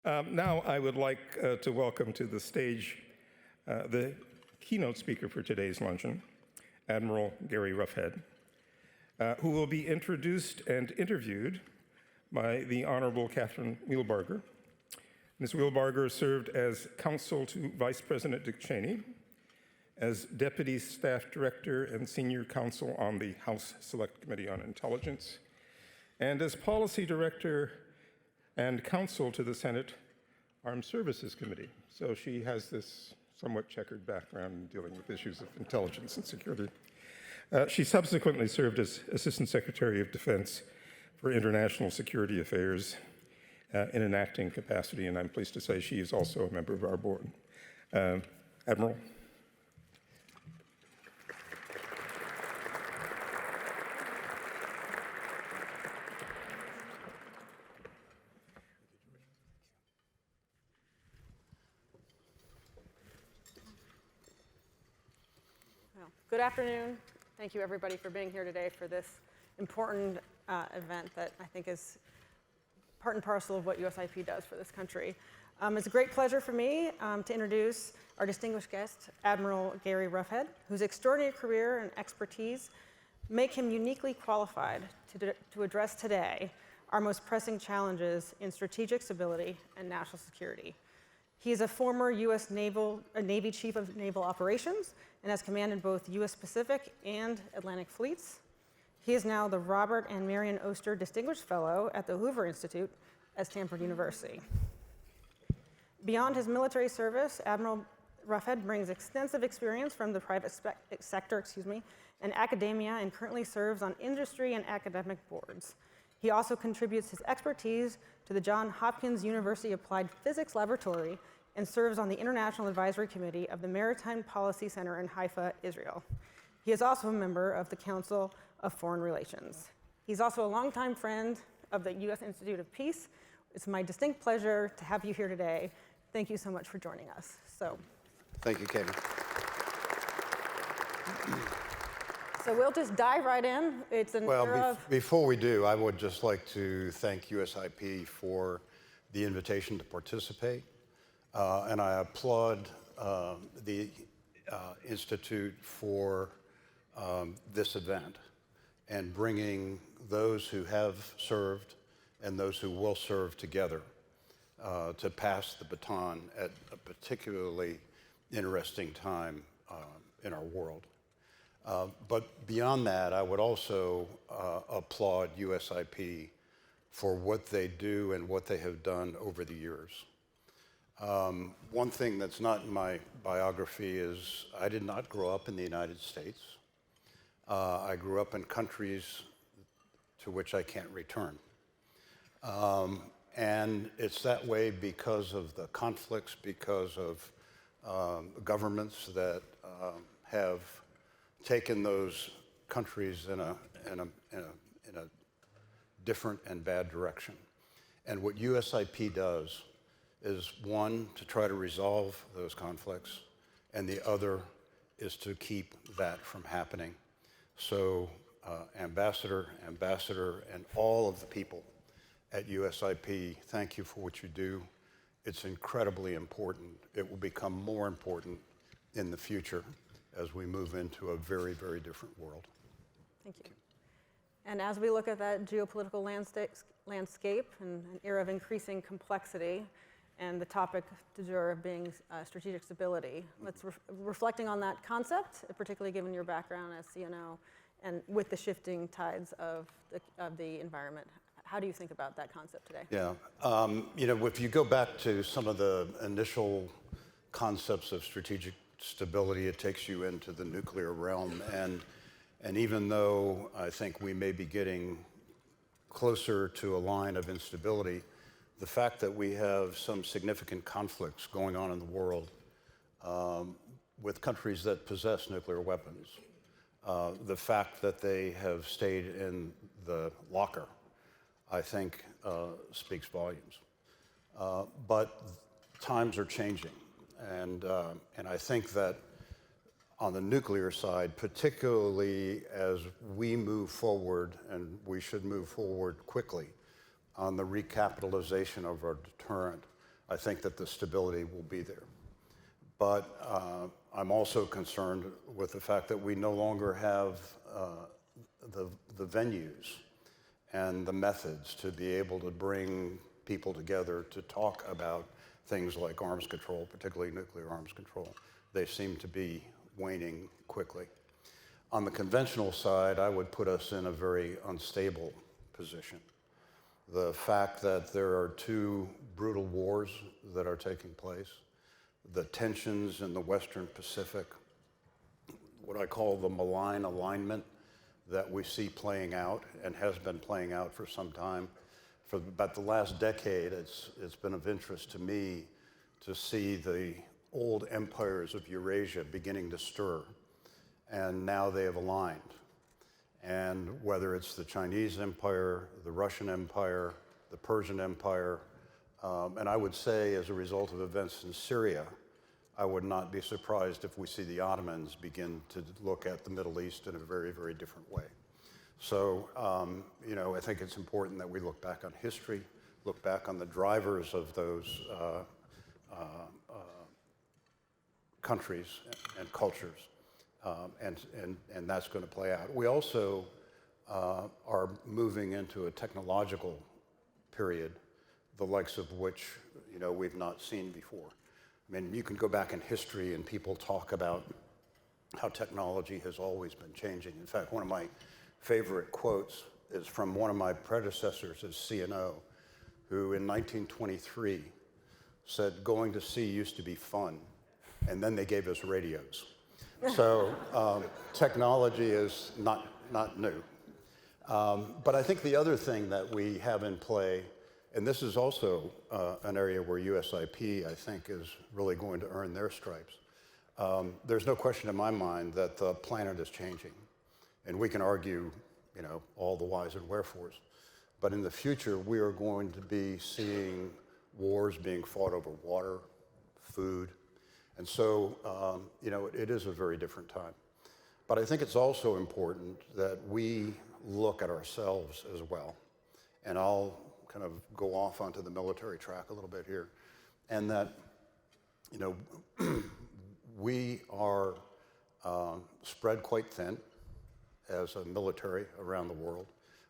Now I would like to welcome to the stage the keynote speaker for today's luncheon, Admiral Gary Roughead, who will be introduced and interviewed by the Honorable Kathryn Wheelbarger. Ms. Wheelbarger served as counsel to Vice President Dick Cheney, as Deputy Staff Director and Senior Counsel on the House Select Committee on Intelligence, and as Policy Director and Counsel to the Senate Armed Services Committee. So she has this somewhat checkered background in dealing with issues of intelligence and security. She subsequently served as Assistant Secretary of Defense for International Security Affairs in an acting capacity, and I'm pleased to say she is also a member of our board. Admiral. Good afternoon. Thank you, everybody, for being here today for this important event that I think is part and parcel of what USIP does for this country. It's a great pleasure for me to introduce our distinguished guest, Admiral Gary Roughead, whose extraordinary career and expertise make him uniquely qualified to address today our most pressing challenges in strategic stability and national security. He is a former U.S. Navy Chief of Naval Operations and has commanded both U.S. Pacific and Atlantic fleets. He is now the Robert and Marion Oster Distinguished Fellow at the Hoover Institute at Stanford University. Beyond his military service, Admiral Roughead brings extensive experience from the private sector, and academia, and currently serves on industry and academic boards. He also contributes his expertise to the Johns Hopkins University Applied Physics Laboratory and serves on the International Advisory Committee of the Maritime Policy Center in Haifa, Israel. He is also a member of the Council of Foreign Relations. He's also a longtime friend of the U.S. Institute of Peace. It's my distinct pleasure to have you here today. Thank you so much for joining us. Thank you, Katie. So we'll just dive right in. It's an era of... Before we do, I would just like to thank USIP for the invitation to participate. And I applaud the Institute for this event and bringing those who have served and those who will serve together to pass the baton at a particularly interesting time in our world. But beyond that, I would also applaud USIP for what they do and what they have done over the years. One thing that's not in my biography is I did not grow up in the United States. I grew up in countries to which I can't return. And it's that way because of the conflicts, because of governments that have taken those countries in a different and bad direction. And what USIP does is, one, to try to resolve those conflicts, and the other is to keep that from happening. So Ambassador, and all of the people at USIP, thank you for what you do. It's incredibly important. It will become more important in the future as we move into a very, very different world. Thank you. And as we look at that geopolitical landscape and an era of increasing complexity, and the topic du jour being strategic stability, let's reflecting on that concept, particularly given your background as CNO, and with the shifting tides of the environment. How do you think about that concept today? Yeah, if you go back to some of the initial concepts of strategic stability, it takes you into the nuclear realm. And even though I think we may be getting closer to a line of instability, the fact that we have some significant conflicts going on in the world with countries that possess nuclear weapons, the fact that they have stayed in the locker, I think speaks volumes. But times are changing. And I think that on the nuclear side, particularly as we move forward, and we should move forward quickly, on the recapitalization of our deterrent, I think that the stability will be there. But I'm also concerned with the fact that we no longer have the venues and the methods to be able to bring people together to talk about things like arms control, particularly nuclear arms control. They seem to be waning quickly. On the conventional side, I would put us in a very unstable position. The fact that there are two brutal wars that are taking place, the tensions in the Western Pacific, what I call the malign alignment that we see playing out and has been playing out for some time. For about the last decade, it's been of interest to me to see the old empires of Eurasia beginning to stir, and now they have aligned. And whether it's the Chinese Empire, the Russian Empire, the Persian Empire, and I would say as a result of events in Syria, I would not be surprised if we see the Ottomans begin to look at the Middle East in a very, very different way. So, you know, I think it's important that we look back on history, look back on the drivers of those countries and cultures, and that's going to play out. We also are moving into a technological period, the likes of which, you know, we've not seen before. I mean, you can go back in history and people talk about how technology has always been changing. In fact, one of my favorite quotes is from one of my predecessors as CNO, who in 1923 said, "Going to sea used to be fun, and then they gave us radios." So technology is not new. But I think the other thing that we have in play, and this is also an area where USIP, I think, is really going to earn their stripes. There's no question in my mind that the planet is changing. And we can argue, you know, all the whys and wherefores. But in the future, we are going to be seeing wars being fought over water, food. And so, you know, it is a very different time. But I think it's also important that we look at ourselves as well. And I'll kind of go off onto the military track a little bit here. And that, you know, we are spread quite thin as a military around the world.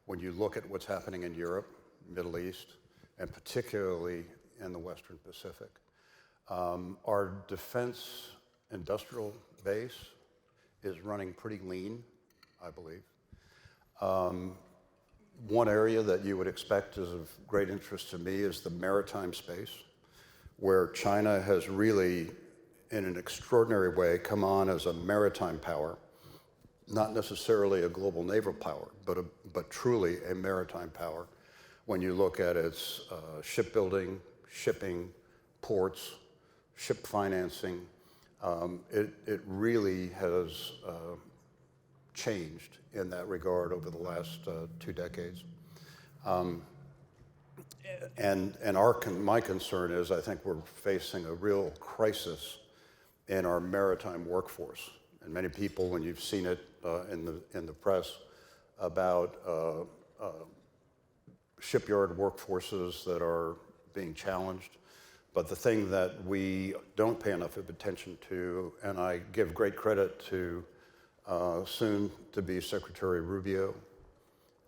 When you look at what's happening in Europe, Middle East, and particularly in the Western Pacific. Our defense industrial base is running pretty lean, I believe. One area that you would expect is of great interest to me is the maritime space, where China has really, in an extraordinary way, come on as a maritime power, not necessarily a global naval power, but truly a maritime power. When you look at its shipbuilding, shipping, ports, ship financing, it really has changed in that regard over the last 2 decades. My concern is I think we're facing a real crisis in our maritime workforce. And many people, when you've seen it in the press about shipyard workforces that are being challenged. But the thing that we don't pay enough of attention to, and I give great credit to soon to be Secretary Rubio,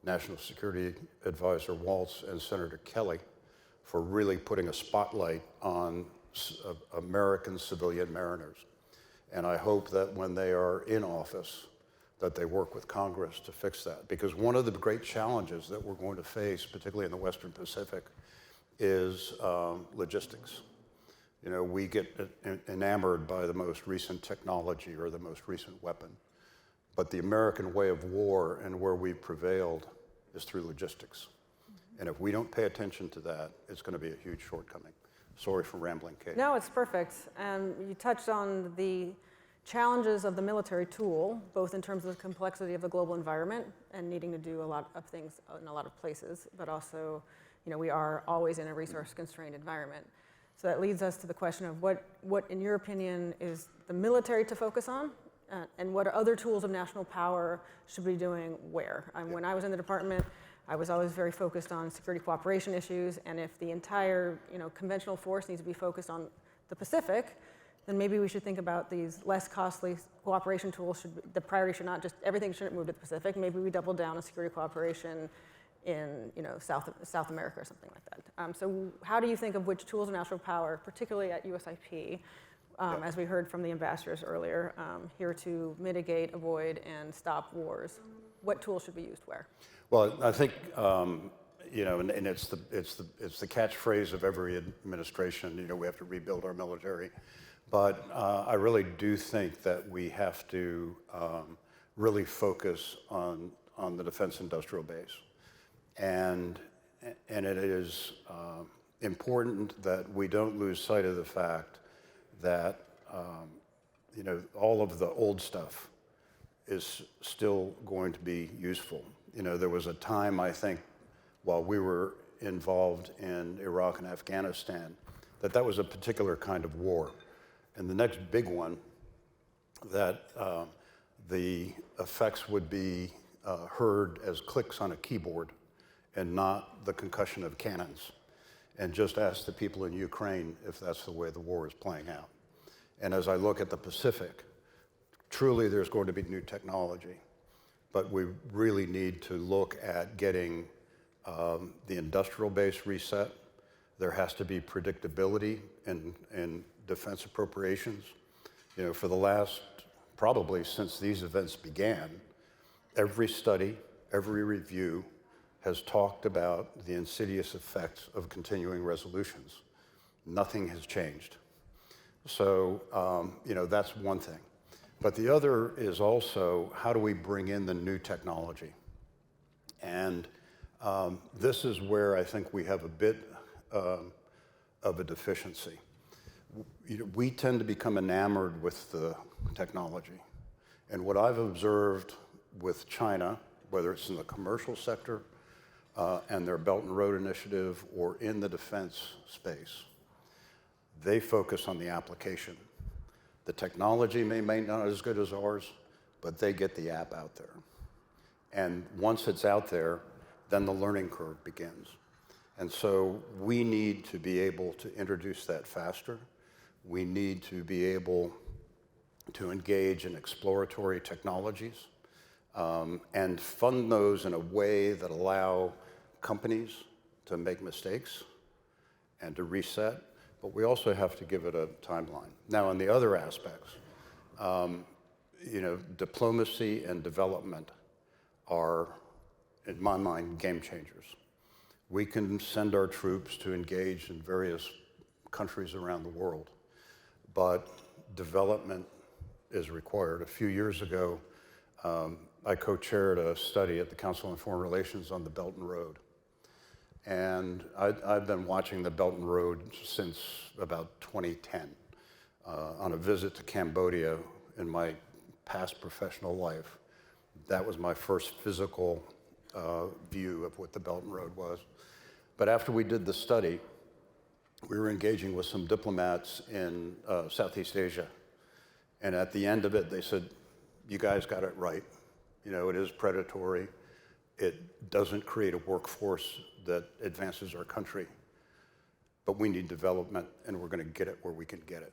National Security Advisor Waltz, and Senator Kelly for really putting a spotlight on American civilian mariners. And I hope that when they are in office, that they work with Congress to fix that. Because one of the great challenges that we're going to face, particularly in the Western Pacific, is logistics. You know, we get enamored by the most recent technology or the most recent weapon. But the American way of war and where we've prevailed is through logistics. And if we don't pay attention to that, it's going to be a huge shortcoming. Sorry for rambling, Kate. No, it's perfect. You touched on the challenges of the military tool, both in terms of the complexity of the global environment and needing to do a lot of things in a lot of places, but also, you know, we are always in a resource-constrained environment. So that leads us to the question of what in your opinion, is the military to focus on, and what other tools of national power should we be doing where? When I was in the department, I was always very focused on security cooperation issues, and if the entire conventional force needs to be focused on the Pacific, then maybe we should think about these less costly cooperation tools. The priority should not just, everything shouldn't move to the Pacific. Maybe we double down on security cooperation in South America or something like that. So how do you think of which tools of national power, particularly at USIP, as we heard from the ambassadors earlier, here to mitigate, avoid, and stop wars? What tools should be used where? Well, I think and it's the catchphrase of every administration. We have to rebuild our military, but I really do think that we have to really focus on the defense industrial base, and it is important that we don't lose sight of the fact that all of the old stuff is still going to be useful. There was a time, I think, while we were involved in Iraq and Afghanistan, that was a particular kind of war. And the next big one, that the effects would be heard as clicks on a keyboard and not the concussion of cannons. And just ask the people in Ukraine if that's the way the war is playing out. And as I look at the Pacific, truly there's going to be new technology, but we really need to look at getting the industrial base reset. There has to be predictability in defense appropriations. For the last, probably since these events began, every study, every review has talked about the insidious effects of continuing resolutions. Nothing has changed. So, that's one thing. But the other is also, how do we bring in the new technology? And this is where I think we have a bit of a deficiency. We tend to become enamored with the technology. And what I've observed with China, whether it's in the commercial sector and their Belt and Road Initiative or in the defense space, they focus on the application. The technology may not be as good as ours, but they get the app out there. And once it's out there, then the learning curve begins. And so we need to be able to introduce that faster. We need to be able to engage in exploratory technologies and fund those in a way that allow companies to make mistakes and to reset. But we also have to give it a timeline. Now, on the other aspects, diplomacy and development are, in my mind, game changers. We can send our troops to engage in various countries around the world, but development is required. A few years ago, I co-chaired a study at the Council on Foreign Relations on the Belt and Road. And I've been watching the Belt and Road since about 2010 on a visit to Cambodia in my past professional life. That was my first physical view of what the Belt and Road was. But after we did the study, we were engaging with some diplomats in Southeast Asia. And at the end of it, they said, you guys got it right. It is predatory. It doesn't create a workforce that advances our country, but we need development, and we're going to get it where we can get it.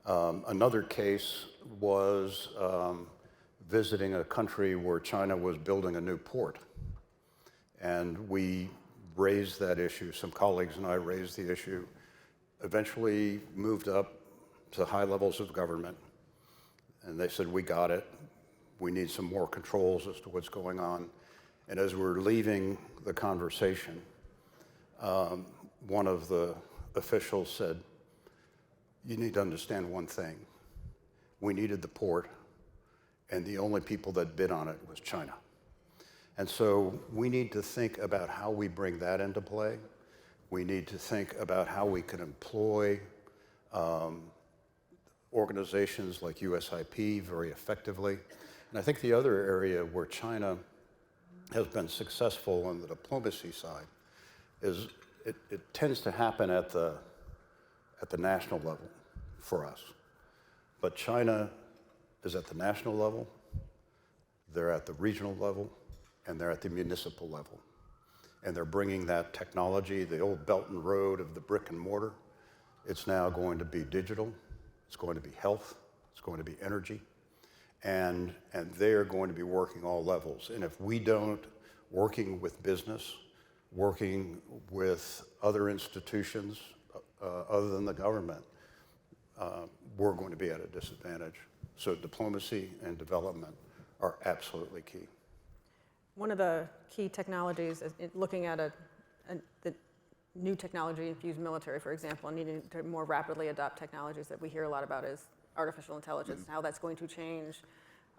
Another case was visiting a country where China was building a new port, and we raised that issue. Some colleagues and I raised the issue, eventually moved up to high levels of government, and they said, we got it. We need some more controls as to what's going on. And as we're leaving the conversation, one of the officials said, you need to understand one thing. We needed the port, and the only people that bid on it was China. And so we need to think about how we bring that into play. We need to think about how we can employ organizations like USIP very effectively. And I think the other area where China has been successful on the diplomacy side is it tends to happen at the national level for us. But China is at the national level, they're at the regional level, and they're at the municipal level. And they're bringing that technology, the old Belt and Road of the brick and mortar. It's now going to be digital, it's going to be health, it's going to be energy, and they're going to be working all levels. And if we don't, working with business, working with other institutions other than the government, we're going to be at a disadvantage. So diplomacy and development are absolutely key. One of the key technologies, is looking at the new technology-infused military, for example, and needing to more rapidly adopt technologies that we hear a lot about, is artificial intelligence, and how that's going to change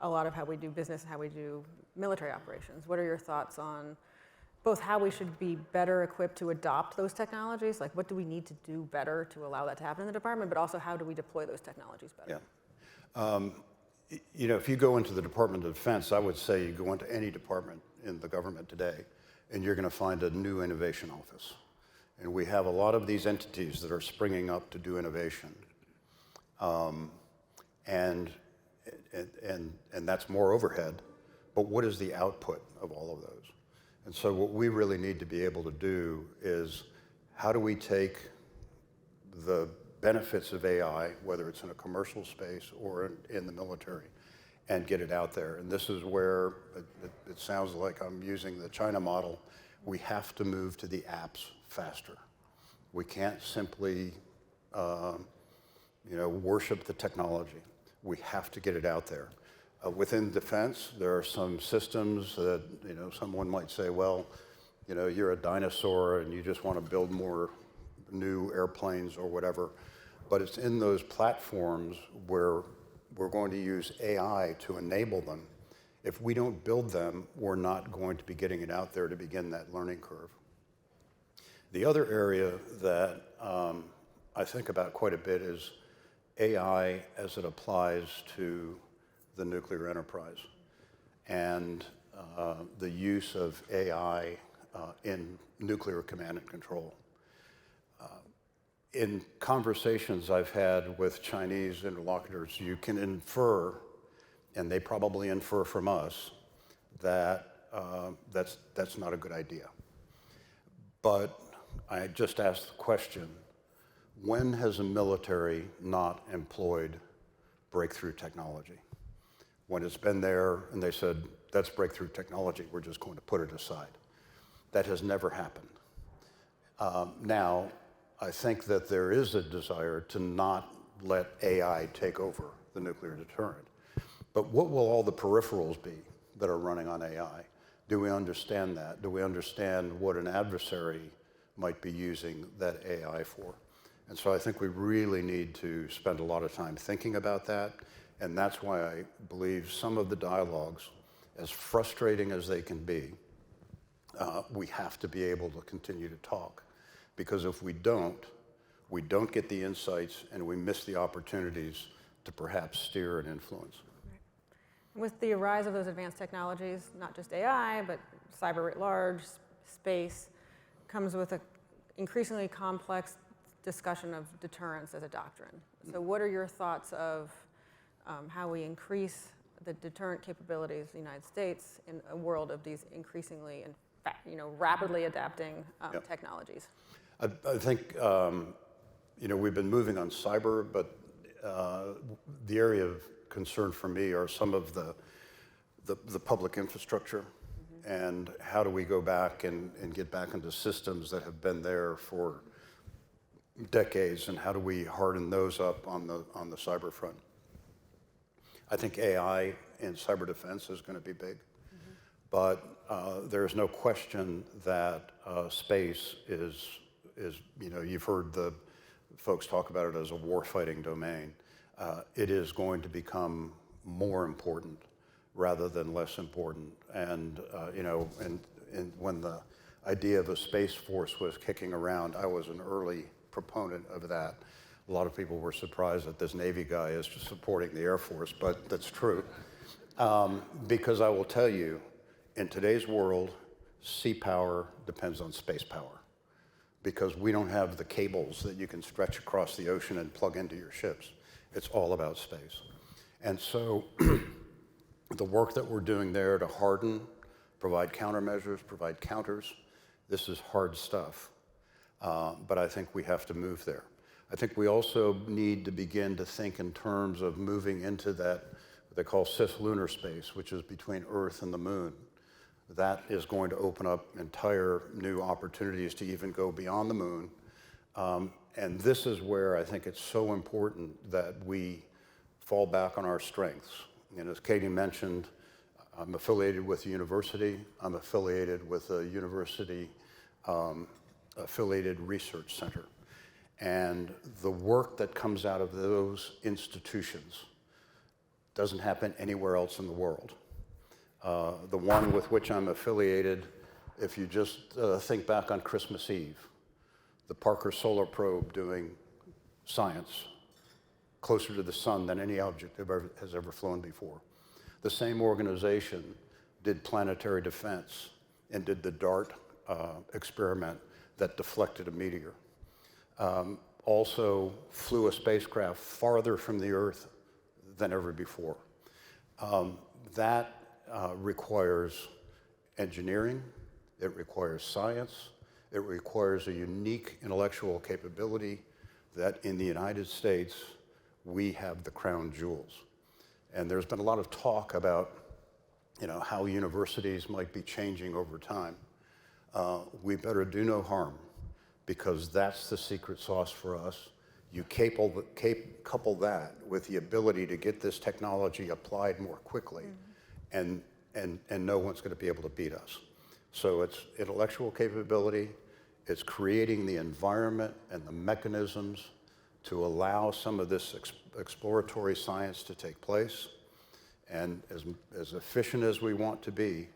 a lot of how we do business and how we do military operations. What are your thoughts on both how we should be better equipped to adopt those technologies, like what do we need to do better to allow that to happen in the department, but also how do we deploy those technologies better? Yeah. You know, if you go into the Department of Defense, I would say you go into any department in the government today, and you're going to find a new innovation office. And we have a lot of these entities that are springing up to do innovation. And that's more overhead, but what is the output of all of those? And so what we really need to be able to do is, how do we take the benefits of AI, whether it's in a commercial space or in the military, and get it out there? And this is where it sounds like I'm using the China model. We have to move to the apps faster. We can't simply worship the technology. We have to get it out there. Within defense, there are some systems that, someone might say, well, you're a dinosaur and you just want to build more new airplanes or whatever. But it's in those platforms where we're going to use AI to enable them. If we don't build them, we're not going to be getting it out there to begin that learning curve. The other area that I think about quite a bit is AI as it applies to the nuclear enterprise, and the use of AI in nuclear command and control. In conversations I've had with Chinese interlocutors, you can infer, and they probably infer from us, that that's not a good idea. But I just asked the question, when has a military not employed breakthrough technology? When it's been there and they said, that's breakthrough technology, we're just going to put it aside. That has never happened. Now, I think that there is a desire to not let AI take over the nuclear deterrent. But what will all the peripherals be that are running on AI? Do we understand that? Do we understand what an adversary might be using that AI for? And so I think we really need to spend a lot of time thinking about that. And that's why I believe some of the dialogues, as frustrating as they can be, we have to be able to continue to talk. Because if we don't get the insights and we miss the opportunities to perhaps steer and influence. Right. With the rise of those advanced technologies, not just AI, but cyber writ large, space, comes with an increasingly complex discussion of deterrence as a doctrine. So what are your thoughts of how we increase the deterrent capabilities of the United States in a world of these increasingly and rapidly adapting technologies? I think we've been moving on cyber, but the area of concern for me are some of the public infrastructure, and how do we go back and get back into systems that have been there for decades, and how do we harden those up on the cyber front? I think AI in cyber defense is going to be big, but there's no question that space is you've heard the folks talk about it as a warfighting domain. It is going to become more important rather than less important. And when the idea of a space force was kicking around, I was an early proponent of that. A lot of people were surprised that this Navy guy is just supporting the Air Force, but that's true. Because I will tell you, in today's world, sea power depends on space power, because we don't have the cables that you can stretch across the ocean and plug into your ships. It's all about space. And so the work that we're doing there to harden provide countermeasures, provide counters. This is hard stuff, but I think we have to move there. I think we also need to begin to think in terms of moving into that, what they call cislunar space, which is between Earth and the moon. That is going to open up entire new opportunities to even go beyond the moon. And this is where I think it's so important that we fall back on our strengths. And as Katie mentioned, I'm affiliated with a university. I'm affiliated with a university affiliated research center. And the work that comes out of those institutions doesn't happen anywhere else in the world. The one with which I'm affiliated, if you just think back on Christmas Eve, the Parker Solar Probe doing science closer to the sun than any object has ever flown before. The same organization did planetary defense and did the DART experiment that deflected a meteor. Also flew a spacecraft farther from the Earth than ever before. That requires engineering, it requires science, it requires a unique intellectual capability that in the United States, we have the crown jewels. And there's been a lot of talk about, how universities might be changing over time. We better do no harm, because that's the secret sauce for us. You couple that with the ability to get this technology applied more quickly, and no one's going to be able to beat us. So it's intellectual capability, it's creating the environment and the mechanisms to allow some of this exploratory science to take place. And as efficient as we want to be,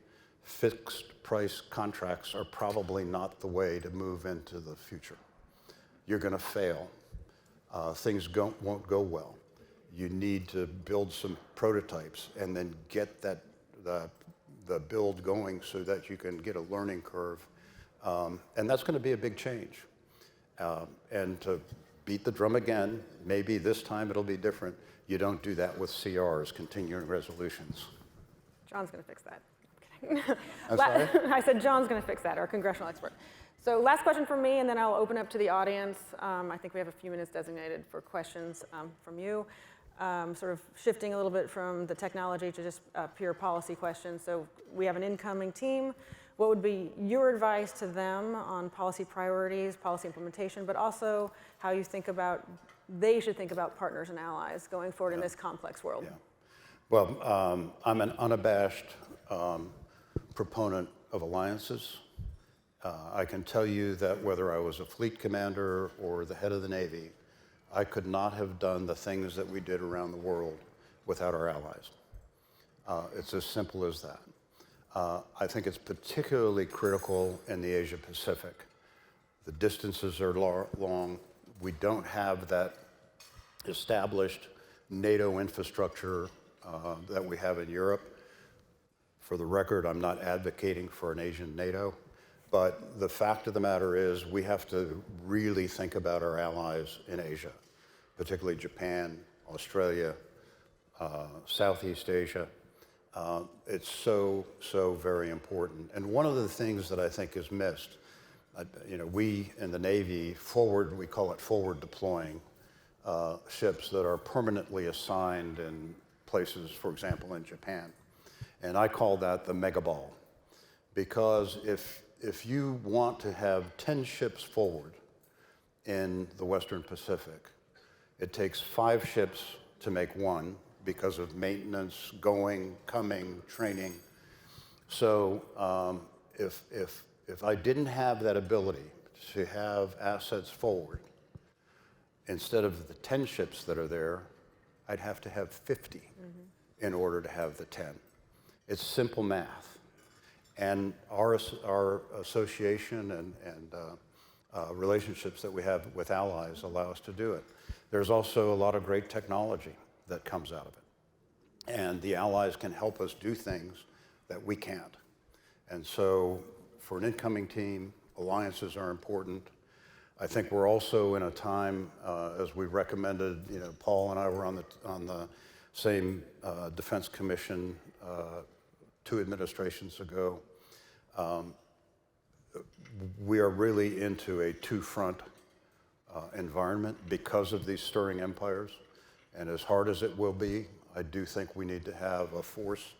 fixed price contracts are probably not the way to move into the future. You're going to fail. Things won't go well. You need to build some prototypes and then get the build going so that you can get a learning curve. And that's going to be a big change. And to beat the drum again, maybe this time it'll be different. You don't do that with CRs, continuing resolutions. John's going to fix that. I'm kidding. I'm sorry? I said John's going to fix that, our congressional expert. So last question from me, and then I'll open up to the audience. I think we have a few minutes designated for questions from you. Sort of shifting a little bit from the technology to just pure policy questions. So we have an incoming team. What would be your advice to them on policy priorities, policy implementation, but also how you think about, they should think about partners and allies going forward in this complex world? Yeah. Well, I'm an unabashed proponent of alliances. I can tell you that whether I was a fleet commander or the head of the Navy, I could not have done the things that we did around the world without our allies. It's as simple as that. I think it's particularly critical in the Asia Pacific. The distances are long. We don't have that established NATO infrastructure that we have in Europe. For the record, I'm not advocating for an Asian NATO, but the fact of the matter is we have to really think about our allies in Asia, particularly Japan, Australia, Southeast Asia. It's so very important. And one of the things that I think is missed, we in the Navy we call it forward deploying ships that are permanently assigned in places, for example, in Japan. And I call that the mega ball. Because if you want to have 10 ships forward in the Western Pacific, it takes 5 ships to make one because of maintenance, going, coming, training. So if I didn't have that ability to have assets forward, instead of the 10 ships that are there, I'd have to have 50 in order to have the 10. It's simple math. And our association and relationships that we have with allies allow us to do it. There's also a lot of great technology that comes out of it. And the allies can help us do things that we can't. And so for an incoming team, alliances are important. I think we're also in a time, as we recommended, Paul and I were on the same Defense Commission 2 administrations ago. We are really into a two-front environment because of these stirring empires. And as hard as it will be, I do think we need to have a force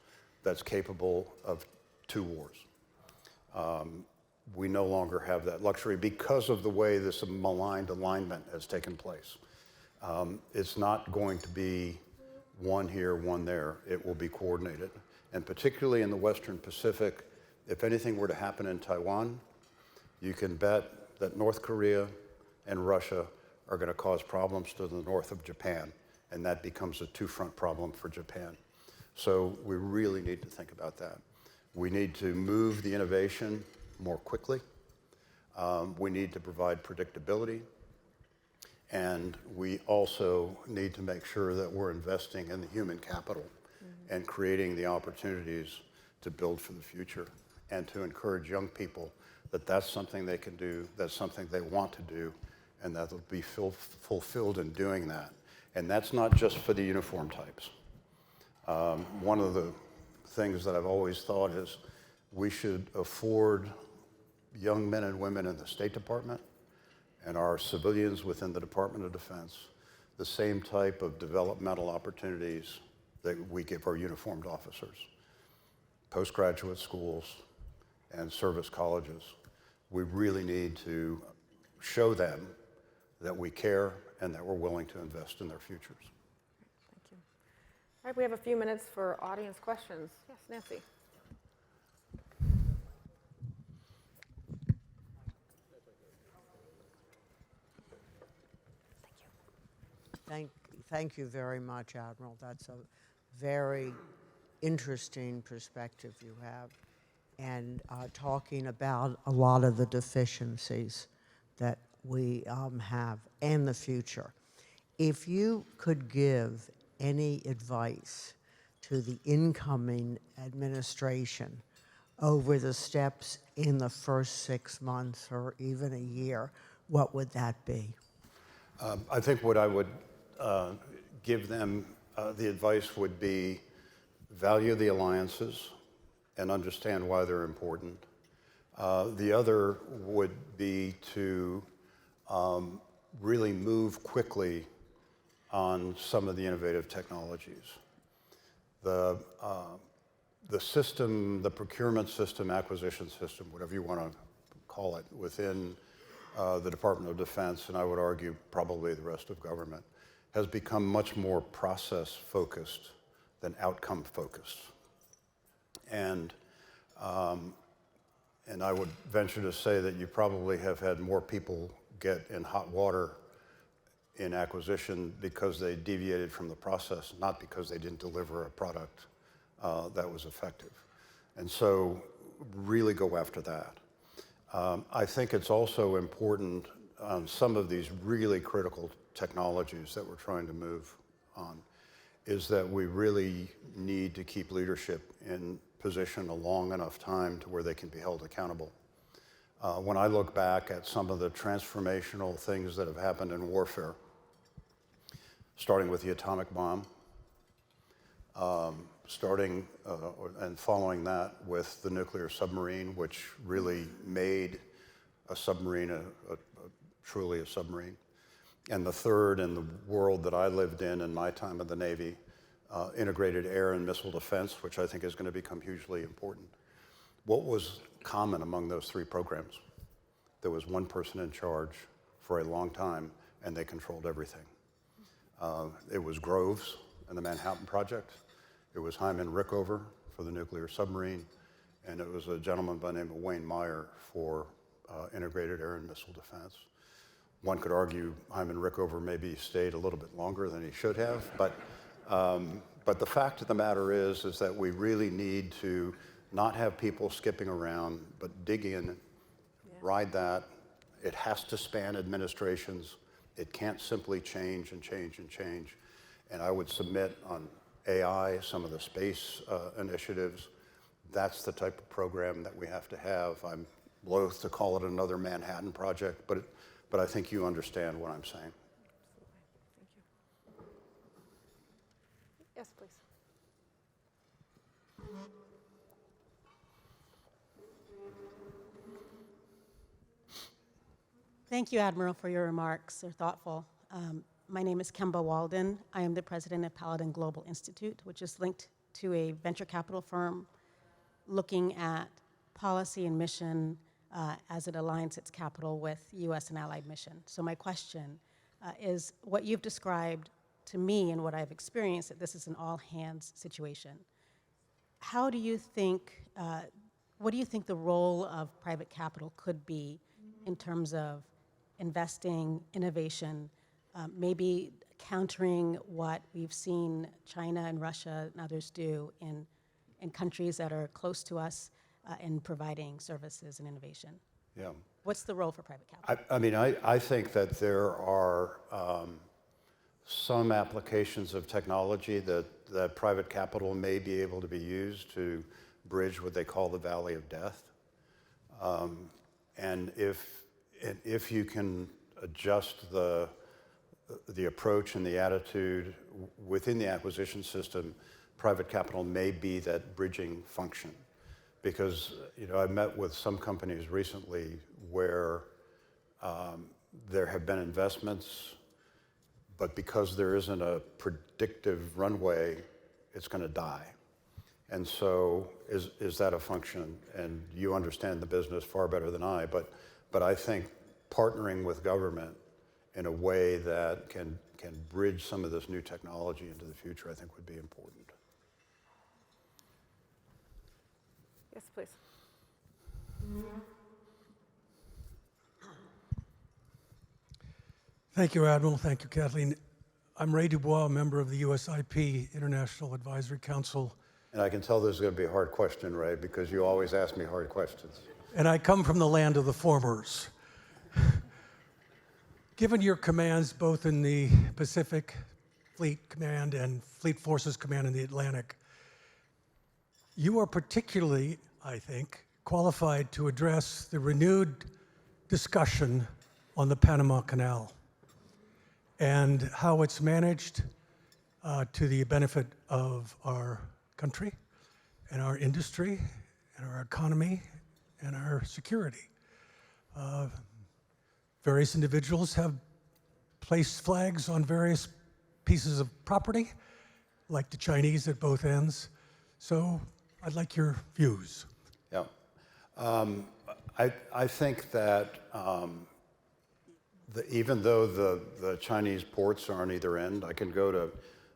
that's capable of two wars. We no longer have that luxury because of the way this maligned alignment has taken place. It's not going to be one here, one there. It will be coordinated. And particularly in the Western Pacific, if anything were to happen in Taiwan, you can bet that North Korea and Russia are going to cause problems to the north of Japan, and that becomes a two-front problem for Japan. So we really need to think about that. We need to move the innovation more quickly. We need to provide predictability. And we also need to make sure that we're investing in the human capital and creating the opportunities to build for the future and to encourage young people that that's something they can do, that's something they want to do, and that they'll be fulfilled in doing that. And that's not just for the uniform types. One of the things that I've always thought is we should afford young men and women in the State Department and our civilians within the Department of Defense the same type of developmental opportunities that we give our uniformed officers. Postgraduate schools and service colleges. We really need to show them that we care and that we're willing to invest in their futures. Thank you. All right, we have a few minutes for audience questions. Yes, Nancy. Thank you very much, Admiral. That's a very interesting perspective you have, and talking about a lot of the deficiencies that we have and the future. If you could give any advice to the incoming administration over the steps in the first 6 months or even a year, what would that be? I think what I would give them, the advice would be value the alliances and understand why they're important. The other would be to really move quickly on some of the innovative technologies. The system, the procurement system, acquisition system, whatever you want to call it, within the Department of Defense, and I would argue probably the rest of government, has become much more process-focused than outcome-focused. And I would venture to say that you probably have had more people get in hot water in acquisition because they deviated from the process, not because they didn't deliver a product that was effective. And so really go after that. I think it's also important on some of these really critical technologies that we're trying to move on, is that we really need to keep leadership in position a long enough time to where they can be held accountable. When I look back at some of the transformational things that have happened in warfare, starting with the atomic bomb, and following that with the nuclear submarine, which really made a submarine truly a submarine. And the third in the world that I lived in my time in the Navy, integrated air and missile defense, which I think is going to become hugely important. What was common among those three programs? There was one person in charge for a long time, and they controlled everything. It was Groves and the Manhattan Project. It was Hyman Rickover for the nuclear submarine, and it was a gentleman by the name of Wayne Meyer for integrated air and missile defense. One could argue Hyman Rickover maybe stayed a little bit longer than he should have, but the fact of the matter is that we really need to not have people skipping around, but dig in, ride that. It has to span administrations. It can't simply change and change and change. And I would submit on AI, some of the space initiatives, that's the type of program that we have to have. I'm loath to call it another Manhattan Project, but I think you understand what I'm saying. Thank you. Yes, please. Thank you, Admiral, for your remarks. They're thoughtful. My name is Kemba Walden. I am the president of Paladin Global Institute, which is linked to a venture capital firm looking at policy and mission as it aligns its capital with U.S. and allied mission. So my question is, what you've described to me and what I've experienced, that this is an all-hands situation. How do you think, what do you think the role of private capital could be in terms of investing, innovation, maybe countering what we've seen China and Russia and others do in countries that are close to us in providing services and innovation? Yeah. What's the role for private capital? I mean, I think that there are some applications of technology that private capital may be able to be used to bridge what they call the valley of death. And if you can adjust the approach and the attitude within the acquisition system, private capital may be that bridging function. Because, you know, I've met with some companies recently where there have been investments, but because there isn't a predictive runway, it's going to die. And so is that a function? And you understand the business far better than I, but I think partnering with government in a way that can bridge some of this new technology into the future, I think would be important. Yes, please. Thank you, Admiral. Thank you, Kathleen. I'm Ray Dubois, a member of the USIP, International Advisory Council. And I can tell this is going to be a hard question, Ray, because you always ask me hard questions. And I come from the land of the formers. Given your commands both in the Pacific Fleet Command and Fleet Forces Command in the Atlantic, you are particularly, I think, qualified to address the renewed discussion on the Panama Canal and how it's managed to the benefit of our country and our industry and our economy and our security. Various individuals have placed flags on various pieces of property, like the Chinese at both ends. So I'd like your views. Yeah. I think that even though the Chinese ports are on either end, I can go to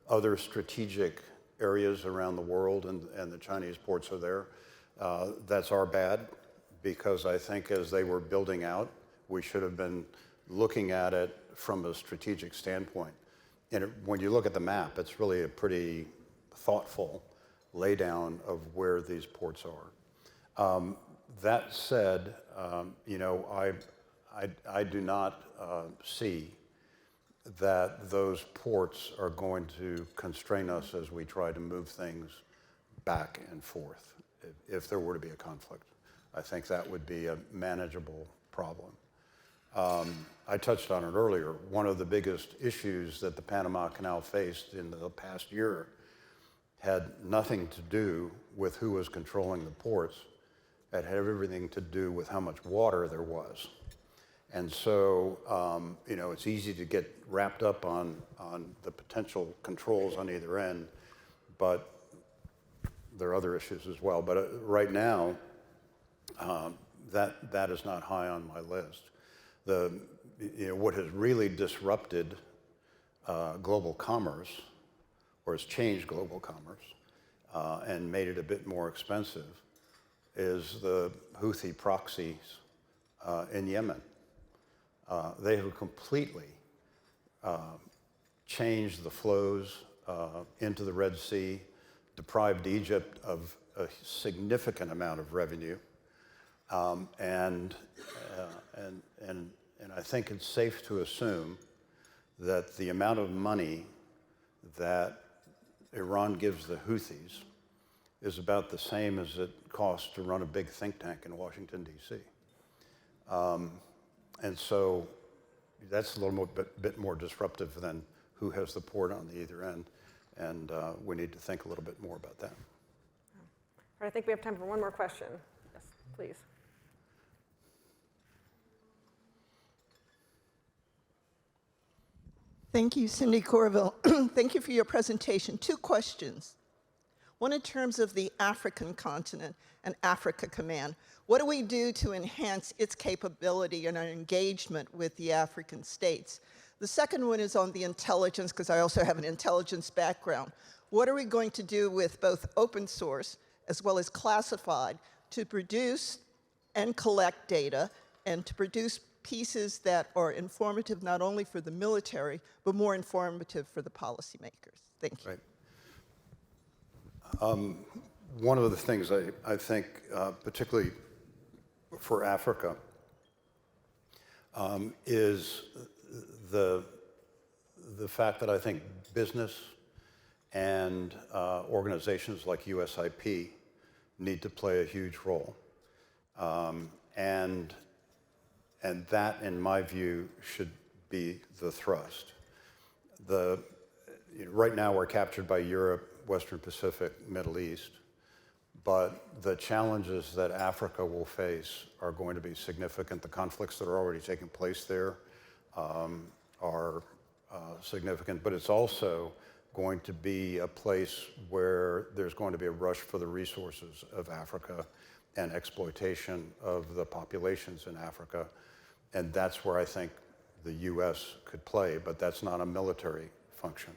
other strategic areas around the world and the Chinese ports are there. That's our bad, because I think as they were building out, we should have been looking at it from a strategic standpoint. And when you look at the map, it's really a pretty thoughtful laydown of where these ports are. That said, you know, I do not see that those ports are going to constrain us as we try to move things back and forth if there were to be a conflict. I think that would be a manageable problem. I touched on it earlier. One of the biggest issues that the Panama Canal faced in the past year had nothing to do with who was controlling the ports. It had everything to do with how much water there was. And so, you know, it's easy to get wrapped up on the potential controls on either end, but there are other issues as well. But right now, that is not high on my list. You know, what has really disrupted global commerce, or has changed global commerce, and made it a bit more expensive, is the Houthi proxies in Yemen. They have completely changed the flows into the Red Sea, deprived Egypt of a significant amount of revenue, and I think it's safe to assume that the amount of money that Iran gives the Houthis is about the same as it costs to run a big think tank in Washington, D.C. And so that's a little bit more disruptive than who has the port on the either end, and we need to think a little bit more about that. All right, I think we have time for one more question. Yes, please. Thank you, Cindy Corville. Thank you for your presentation. 2 questions. One in terms of the African continent and Africa Command. What do we do to enhance its capability and our engagement with the African states? The second one is on the intelligence, because I also have an intelligence background. What are we going to do with both open source as well as classified to produce and collect data and to produce pieces that are informative not only for the military, but more informative for the policymakers? Thank you. Right. One of the things I think, particularly for Africa, is the fact that I think business and organizations like USIP need to play a huge role. And that, in my view, should be the thrust. Right now we're captured by Europe, Western Pacific, Middle East, but the challenges that Africa will face are going to be significant. The conflicts that are already taking place there are significant, but it's also going to be a place where there's going to be a rush for the resources of Africa and exploitation of the populations in Africa. And that's where I think the US could play, but that's not a military function.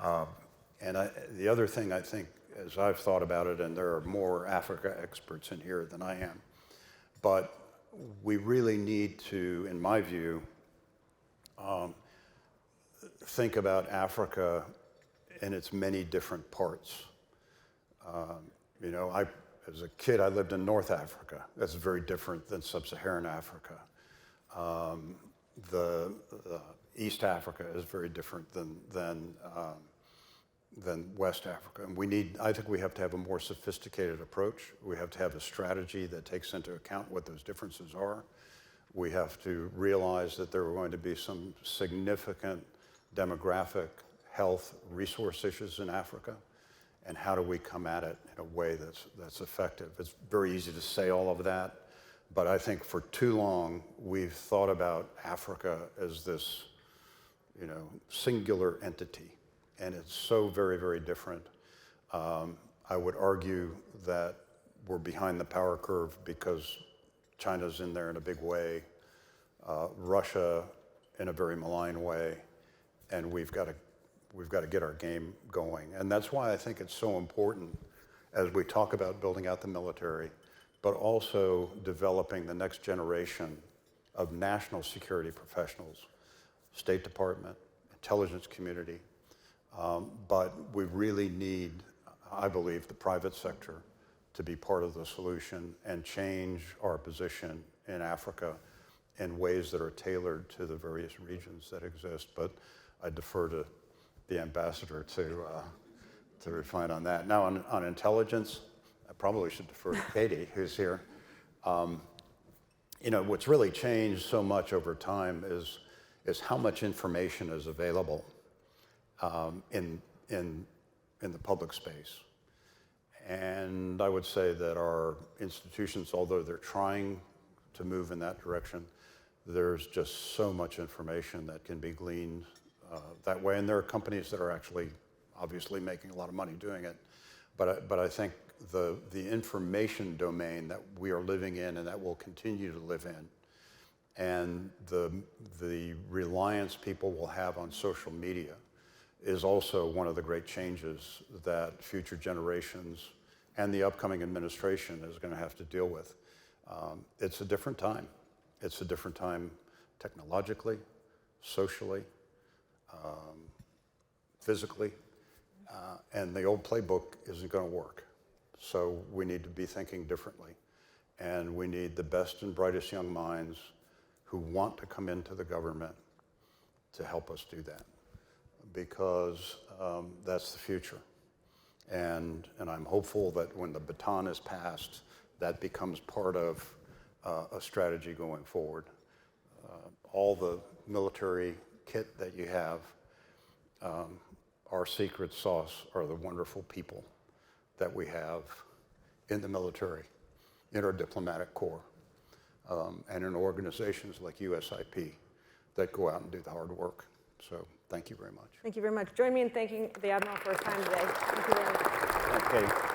The other thing I think, as I've thought about it, and there are more Africa experts in here than I am, but we really need to, in my view, think about Africa in its many different parts. As a kid, I lived in North Africa. That's very different than Sub-Saharan Africa. The East Africa is very different than West Africa. And I think we have to have a more sophisticated approach. We have to have a strategy that takes into account what those differences are. We have to realize that there are going to be some significant demographic, health, resource issues in Africa. And how do we come at it in a way that's effective? It's very easy to say all of that, but I think for too long we've thought about Africa as this, singular entity, and it's so very, very different. I would argue that we're behind the power curve because China's in there in a big way, Russia in a very malign way, and we've got to get our game going. And that's why I think it's so important as we talk about building out the military, but also developing the next generation of national security professionals, State Department, intelligence community. But we really need, I believe, the private sector to be part of the solution and change our position in Africa in ways that are tailored to the various regions that exist. But I defer to the ambassador to refine on that. Now on intelligence, I probably should defer to Katie, who's here. What's really changed so much over time is how much information is available in the public space. And I would say that our institutions, although they're trying to move in that direction, there's just so much information that can be gleaned that way. And there are companies that are actually obviously making a lot of money doing it. But I think the information domain that we are living in and that we'll continue to live in, and the reliance people will have on social media is also one of the great changes that future generations and the upcoming administration is going to have to deal with. It's a different time. It's a different time technologically, socially, physically, and the old playbook isn't going to work. So we need to be thinking differently, and we need the best and brightest young minds who want to come into the government to help us do that, because that's the future. And I'm hopeful that when the baton is passed, that becomes part of a strategy going forward. All the military kit that you have, our secret sauce are the wonderful people that we have in the military, in our diplomatic corps, and in organizations like USIP that go out and do the hard work. So Thank you very much. Thank you very much. Join me in thanking the Admiral for his time today. Thank you very much. Okay.